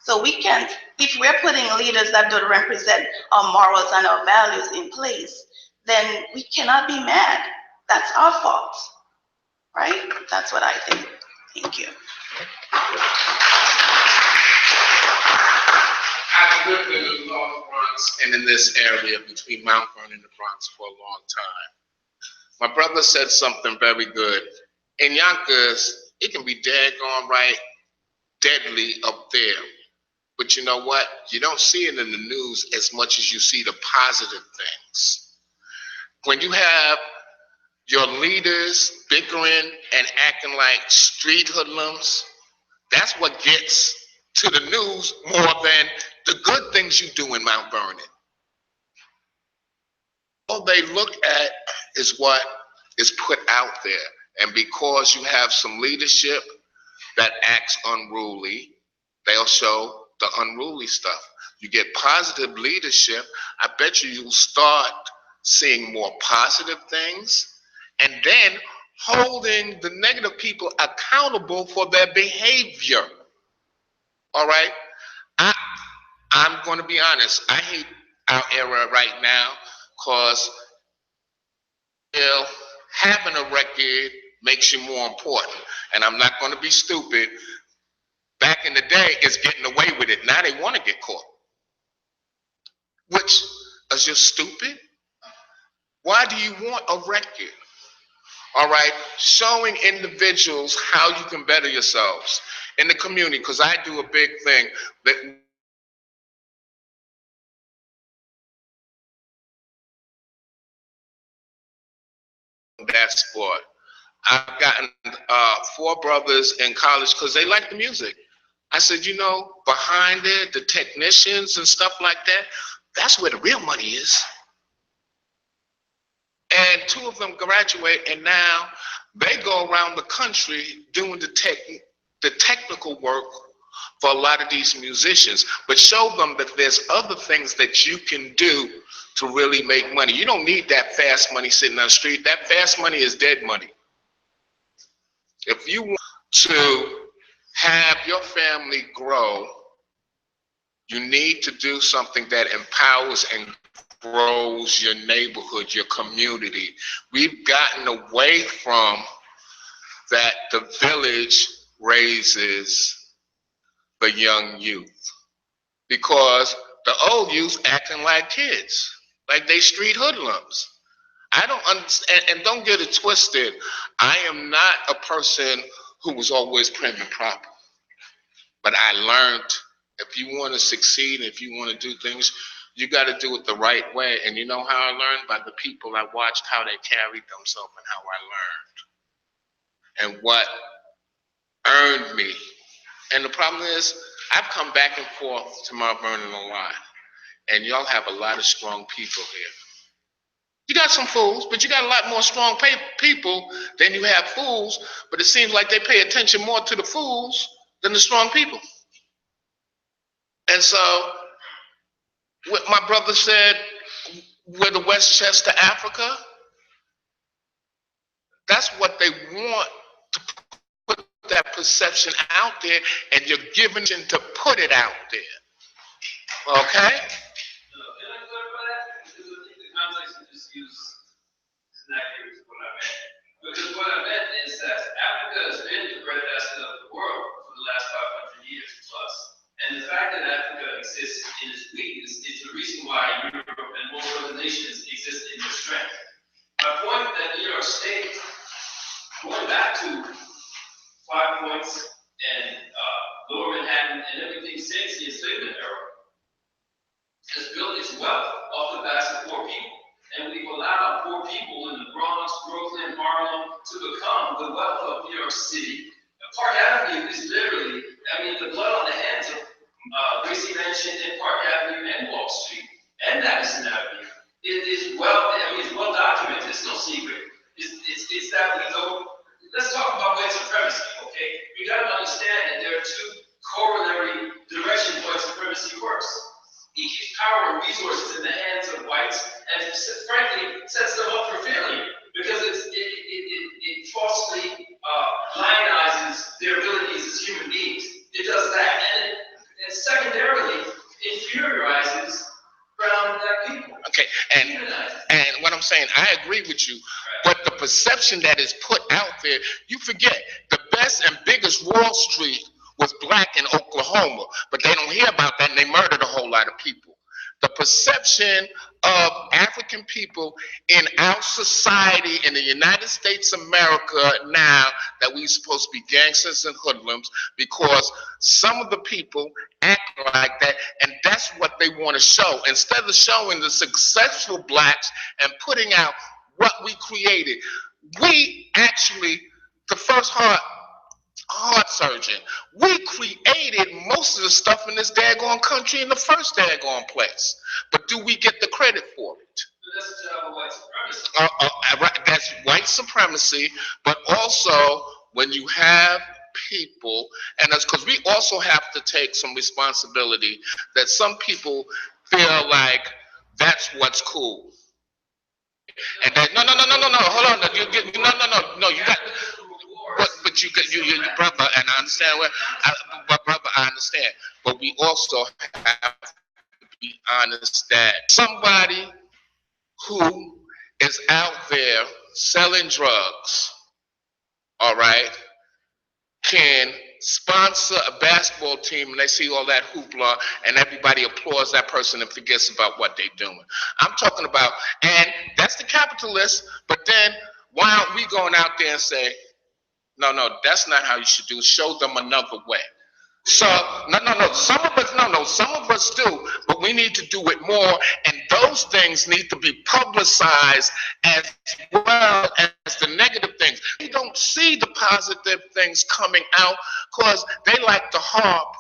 So we can't, if we're putting leaders that don't represent our morals and our values in place, then we cannot be mad. That's our fault, right? That's what I think. Thank you. I've lived in the North Bronx and in this area between Mount Vernon and the Bronx for a long time. My brother said something very good. In Yonkers, it can be daggone right, deadly up there. But you know what? You don't see it in the news as much as you see the positive things. When you have your leaders bickering and acting like street hoodlums, that's what gets to the news more than the good things you do in Mount Vernon. All they look at is what is put out there. And because you have some leadership that acts unruly, they'll show the unruly stuff. You get positive leadership, I bet you'll start seeing more positive things, and then holding the negative people accountable for their behavior. All right? I'm going to be honest. I hate our era right now because having a record makes you more important. And I'm not going to be stupid. Back in the day, it's getting away with it. Now they want to get caught. Which is just stupid. Why do you want a record? All right, showing individuals how you can better yourselves in the community, because I do a big thing that that sport. I've gotten 4 brothers in college because they like the music. I said, you know, behind it, the technicians and stuff like that, that's where the real money is. And 2 of them graduate, and now they go around the country doing the technical work for a lot of these musicians, but show them that there's other things that you can do to really make money. You don't need that fast money sitting on the street. That fast money is dead money. If you want to have your family grow, you need to do something that empowers and grows your neighborhood, your community. We've gotten away from that the village raises the young youth, because the old youth acting like kids, like they street hoodlums. I don't understand, and don't get it twisted. I am not a person who was always prim and proper, but I learned if you want to succeed, if you want to do things, you got to do it the right way. And you know how I learned? By the people I watched, how they carried themselves, and how I learned, and what earned me. And the problem is, I've come back and forth to Mount Vernon a lot, and y'all have a lot of strong people here. You got some fools, but you got a lot more strong people than you have fools, but it seems like they pay attention more to the fools than the strong people. And so, what my brother said, we're the Westchester Africa, that's what they want, to put that perception out there, and you're given to put it out there. Okay? Because what I meant is that Africa has been the breadbasket of the world for the last 500 years plus. And the fact that Africa exists in its weakness is the reason why Europe and most other nations exist in their strength. My point that New York State, going back to 5 Points and Lower Manhattan and everything since the enslavement era, has built its wealth off the backs of poor people. And we've allowed poor people in the Bronx, Brooklyn, Harlem to become the wealth of New York City. Park Avenue is literally, the blood on the hands of Gracie Mansion and Park Avenue and Wall Street and Madison Avenue. It is it's well documented, it's no secret. It's that we go, let's talk about white supremacy, okay? We gotta understand that there are two corollary directions white supremacy works. It keeps power and resources in the hands of whites, and frankly sets them up for failure because it falsely lionizes their abilities as human beings. It does that, and secondarily inferiorizes brown and black people. Okay, and what I'm saying, I agree with you, but the perception that is put out there, you forget the best and biggest Wall Street was black in Oklahoma, but they don't hear about that, and they murdered a whole lot of people. The perception of African people in our society in the United States of America now, that we're supposed to be gangsters and hoodlums because some of the people act like that, and that's what they want to show. Instead of showing the successful blacks and putting out what we created, we actually, the first heart surgeon, we created most of the stuff in this daggone country in the first daggone place. But do we get the credit for it? That's the job of white supremacy. Right, that's white supremacy, but also when you have people, and that's because we also have to take some responsibility that some people feel like that's what's cool. And that, no, hold on, you got, but you brother, and I understand brother, I understand, but we also have to be honest that somebody who is out there selling drugs, all right, can sponsor a basketball team and they see all that hoopla and everybody applauds that person and forgets about what they're doing. I'm talking about, and that's the capitalists, but then why aren't we going out there and say, no, that's not how you should do it. Show them another way. So, some of us do, but we need to do it more, and those things need to be publicized as well as the negative things. We don't see the positive things coming out because they like to harp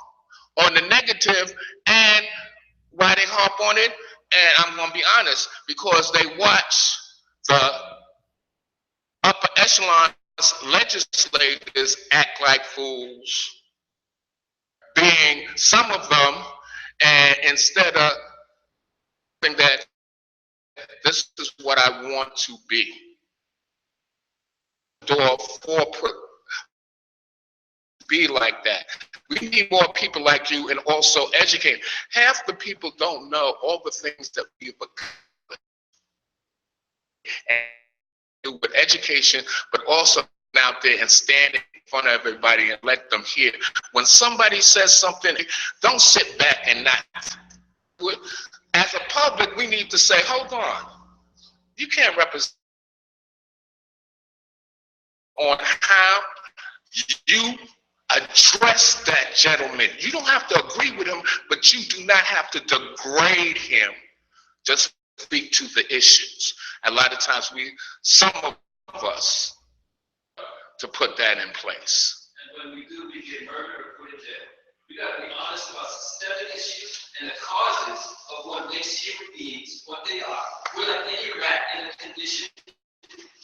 on the negative, and why they harp on it, and I'm going to be honest, because they watch the upper echelon legislators act like fools, be copying some of them, and instead of saying that this is what I want to be. Door for be like that. We need more people like you, and also educate. Half the people don't know all the things that we've accomplished. And do with education, but also out there and stand in front of everybody and let them hear. When somebody says something, don't sit back and not. As a public, we need to say, hold on. You can't represent on how you address that gentleman. You don't have to agree with him, but you do not have to degrade him. Just speak to the issues. A lot of times some of us, to put that in place. And when we do, we get murdered or put in jail. We gotta be honest about systemic issues and the causes of what makes human beings what they are. We're like any rat in a conditioned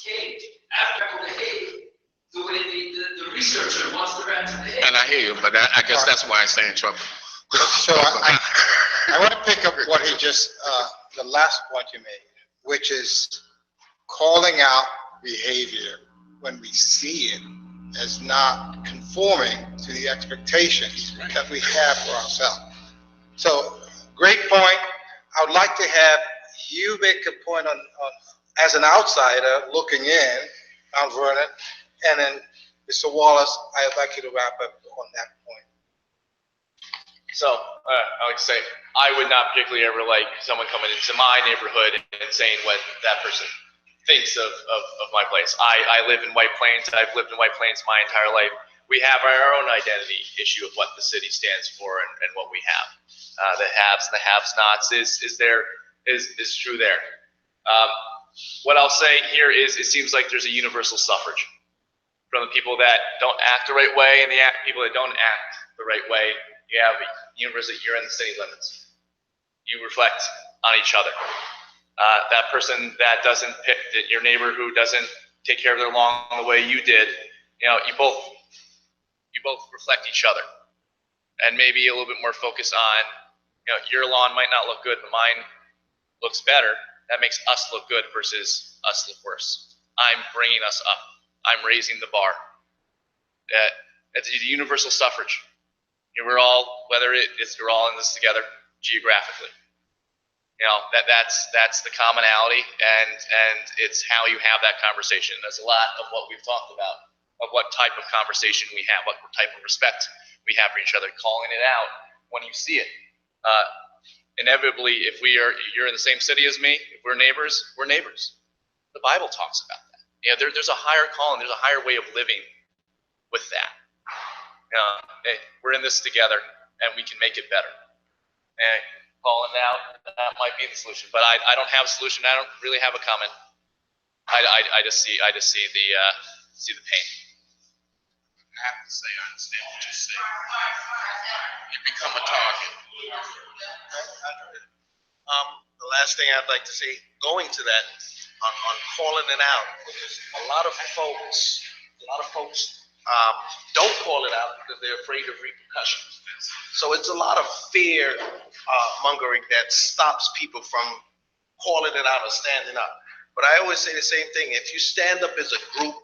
cage. After I go to Hague, the way the researcher wants the rat to behave. And I hear you, but I guess that's why I stay in trouble. So I want to pick up what he just, the last point you made, which is calling out behavior when we see it as not conforming to the expectations that we have for ourselves. So, great point. I would like to have you make a point on as an outsider looking in, Mount Vernon, and then Mr. Wallace, I'd like you to wrap up on that point. So, I like to say, I would not particularly ever like someone coming into my neighborhood and saying what that person thinks of my place. I live in White Plains. I've lived in White Plains my entire life. We have our own identity issue of what the city stands for and what we have. The haves and the have-nots is true there. What I'll say here is it seems like there's a universal suffrage from the people that don't act the right way and the people that don't act the right way. You have a universe that you're in the city limits. You reflect on each other. That person that doesn't pick your neighbor who doesn't take care of their lawn the way you did, you both reflect each other, and maybe a little bit more focus on, your lawn might not look good, but mine looks better. That makes us look good versus us look worse. I'm bringing us up. I'm raising the bar. It's a universal suffrage. We're all, whether we're all in this together geographically. That's the commonality, and it's how you have that conversation. That's a lot of what we've talked about, of what type of conversation we have, what type of respect we have for each other, calling it out when you see it. Inevitably, if you're in the same city as me, if we're neighbors, we're neighbors. The Bible talks about that. There's a higher calling, there's a higher way of living with that. Hey, we're in this together, and we can make it better. And calling out, that might be the solution. But I don't have a solution. I don't really have a comment. I just see the pain. I have to say, I understand what you're saying. You become a target. The last thing I'd like to say, going to that, on calling it out, a lot of folks don't call it out because they're afraid of repercussions. So it's a lot of fear mongering that stops people from calling it out or standing up. But I always say the same thing. If you stand up as a group,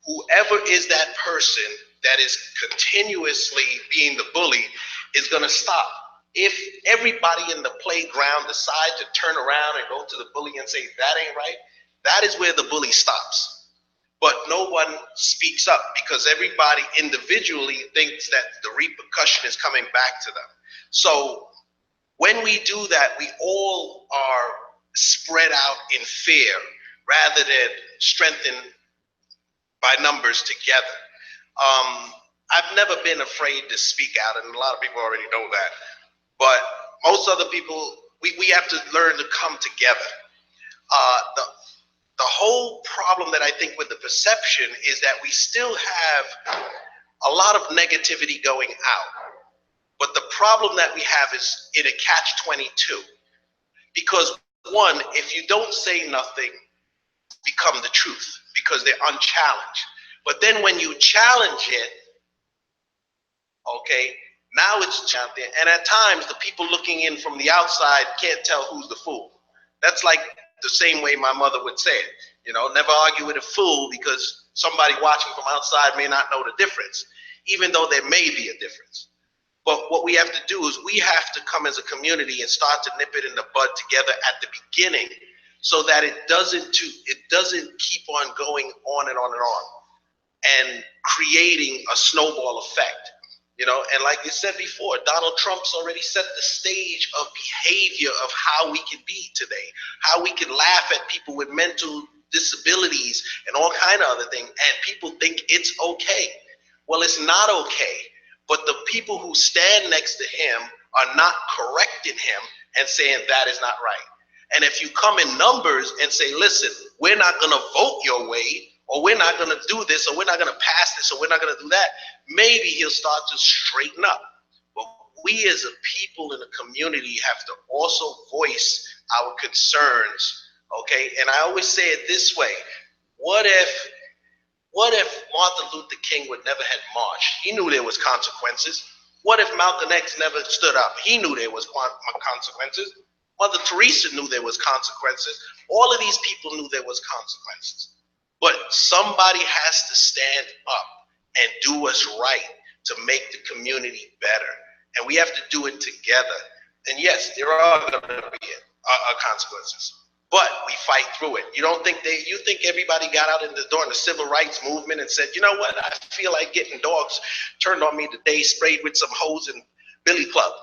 whoever is that person that is continuously being the bully is going to stop. If everybody in the playground decides to turn around and go to the bully and say, that ain't right, that is where the bully stops. But no one speaks up because everybody individually thinks that the repercussion is coming back to them. So when we do that, we all are spread out in fear rather than strengthened by numbers together. I've never been afraid to speak out, and a lot of people already know that. But most other people, we have to learn to come together. The whole problem that I think with the perception is that we still have a lot of negativity going out. But the problem that we have is in a catch-22. Because one, if you don't say nothing, become the truth because they're unchallenged. But then when you challenge it, okay, Now it's out there, and at times the people looking in from the outside can't tell who's the fool. That's like the same way my mother would say it. You know, never argue with a fool, because somebody watching from outside may not know the difference, even though there may be a difference. But what we have to do is we have to come as a community and start to nip it in the bud together at the beginning, so that it doesn't keep on going on and on and on, and creating a snowball effect. You know, and like you said before, Donald Trump's already set the stage of behavior of how we can be today, how we can laugh at people with mental disabilities and all kind of other things, and people think it's okay. Well, it's not okay, but the people who stand next to him are not correcting him and saying that is not right. And if you come in numbers and say, listen, we're not going to vote your way, or we're not going to do this, or we're not going to pass this, or we're not going to do that, maybe he'll start to straighten up. But we as a people in the community have to also voice our concerns, okay? And I always say it this way: what if Martin Luther King would never had marched? He knew there was consequences. What if Malcolm X never stood up? He knew there was consequences. Mother Teresa knew there was consequences. All of these people knew there was consequences. But somebody has to stand up and do what's right to make the community better. And we have to do it together. And yes, there are going to be consequences, but we fight through it. You think everybody got out in the door in the civil rights movement and said, you know what, I feel like getting dogs turned on me today, sprayed with some hose and billy club.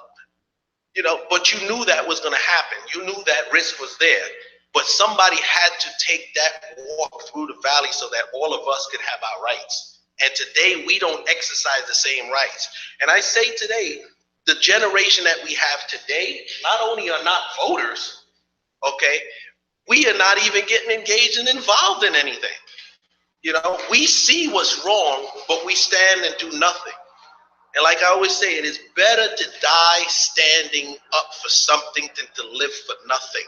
You know, but you knew that was going to happen. You knew that risk was there. But somebody had to take that walk through the valley so that all of us could have our rights. And today we don't exercise the same rights. And I say today, the generation that we have today not only are not voters, okay, we are not even getting engaged and involved in anything. You know, we see what's wrong, but we stand and do nothing. And like I always say, it is better to die standing up for something than to live for nothing.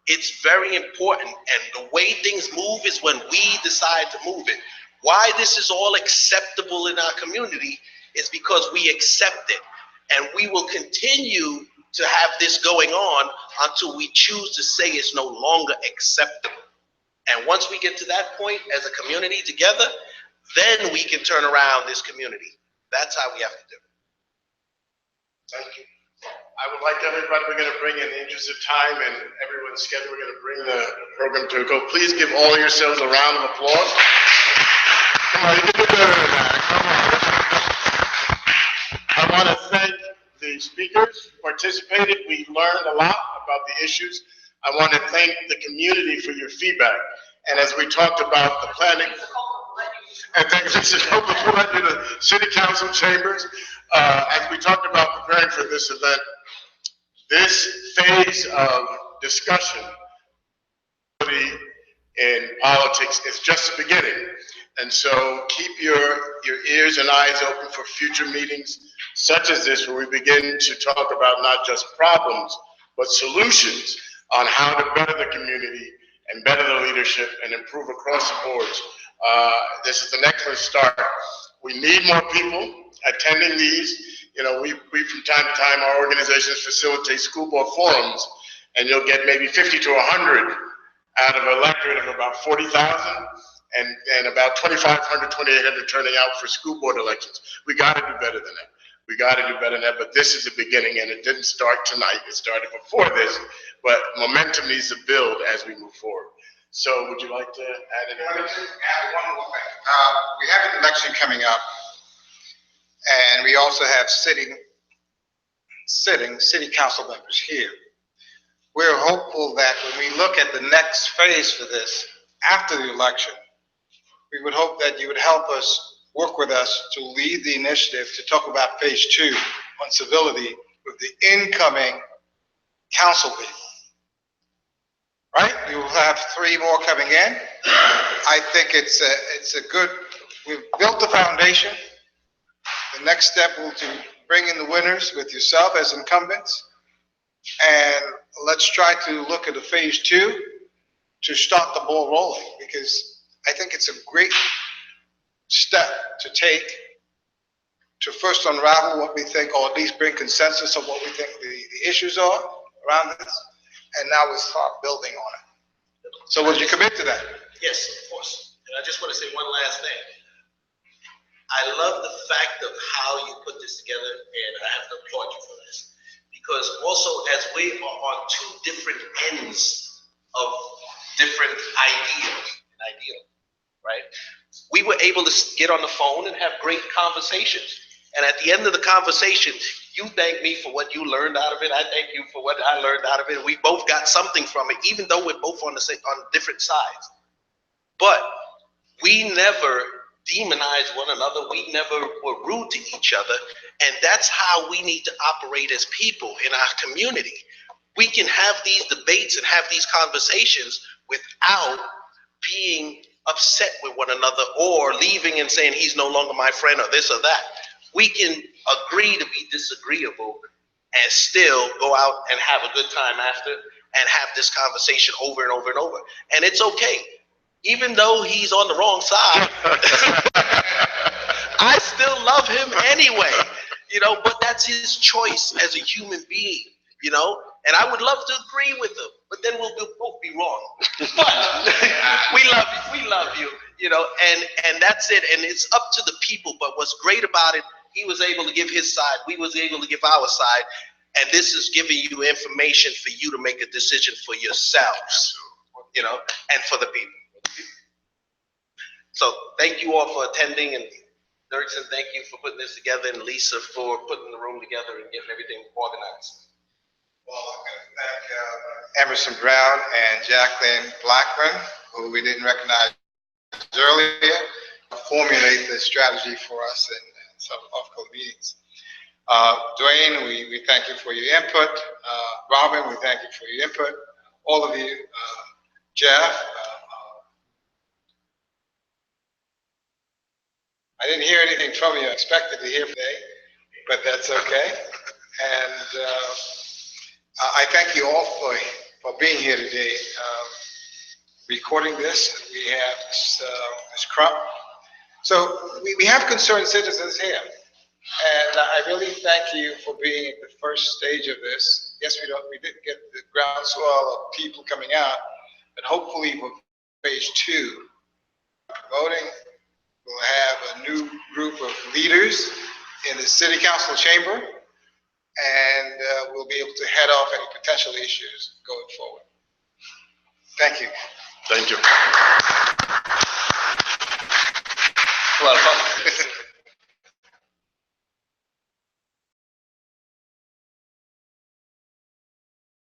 It's very important, and the way things move is when we decide to move it. Why this is all acceptable in our community is because we accept it, and we will continue to have this going on until we choose to say it's no longer acceptable. And once we get to that point as a community together, then we can turn around this community. That's how we have to do it. Thank you. I would like everybody, we're going to bring, in the interest of time and everyone's schedule, we're going to bring the program to a go. Please give all yourselves a round of applause. Come on, you can do better than that. Come on. I want to thank the speakers who participated. We learned a lot about the issues. I want to thank the community for your feedback. And as we talked about the planning, and thank Mrs. Hope for the city council chambers, as we talked about preparing for this event, this phase of discussion in politics is just the beginning. And so keep your ears and eyes open for future meetings such as this, where we begin to talk about not just problems, but solutions on how to better the community and better the leadership and improve across the boards. This is an excellent start. We need more people attending these. You know, we from time to time, our organizations facilitate school board forums, and you'll get maybe 50 to 100 out of an electorate of about 40,000, and about 2,500, 2,800 turning out for school board elections. We got to do better than that. We got to do better than that, but this is the beginning, and it didn't start tonight. It started before this, but momentum needs to build as we move forward. So would you like to add anything? I want to add one more thing. We have an election coming up, and we also have sitting city council members here. We're hopeful that when we look at the next phase for this, after the election, we would hope that you would help us, work with us to lead the initiative to talk about phase 2 on civility with the incoming council people. Right? We will have 3 more coming in. I think it's a good, we've built the foundation. The next step will be to bring in the winners with yourself as incumbents. And let's try to look at a phase 2 to start the ball rolling, because I think it's a great step to take to first unravel what we think, or at least bring consensus of what we think the issues are around this, and now we start building on it. So would you commit to that? Yes, of course. And I just want to say one last thing. I love the fact of how you put this together, and I have to applaud you for this. Because also, as we are on two different ends of different ideals, right? We were able to get on the phone and have great conversations. And at the end of the conversation, you thank me for what you learned out of it. I thank you for what I learned out of it. We both got something from it, even though we're both on different sides. But we never demonized one another. We never were rude to each other. And that's how we need to operate as people in our community. We can have these debates and have these conversations without being upset with one another or leaving and saying he's no longer my friend or this or that. We can agree to be disagreeable and still go out and have a good time after and have this conversation over and over and over. And it's okay. Even though he's on the wrong side, I still love him anyway, but that's his choice as a human being, and I would love to agree with him, but then we'll both be wrong. But we love you, and that's it. And it's up to the people. But what's great about it, he was able to give his side, we was able to give our side, and this is giving you information for you to make a decision for yourselves, and for the people. So thank you all for attending, and Derickson, thank you for putting this together, and Lisa for putting the room together and getting everything organized. Well, I'm going to thank Emersn Brown and Jacqueline Blackburn, who we didn't recognize earlier, formulate the strategy for us in some off-code meetings. Dwayne, we thank you for your input. Robin, we thank you for your input. All of you. Jeff, I didn't hear anything from you I expected to hear today, but that's okay. And I thank you all for being here today, recording this. We have this crop. So we have concerned citizens here. And I really thank you for being at the first stage of this. Yes, we didn't get the groundswell of people coming out, but hopefully with phase 2, voting, we'll have a new group of leaders in the city council chamber, and we'll be able to head off any potential issues going forward. Thank you. Thank you. A lot of fun.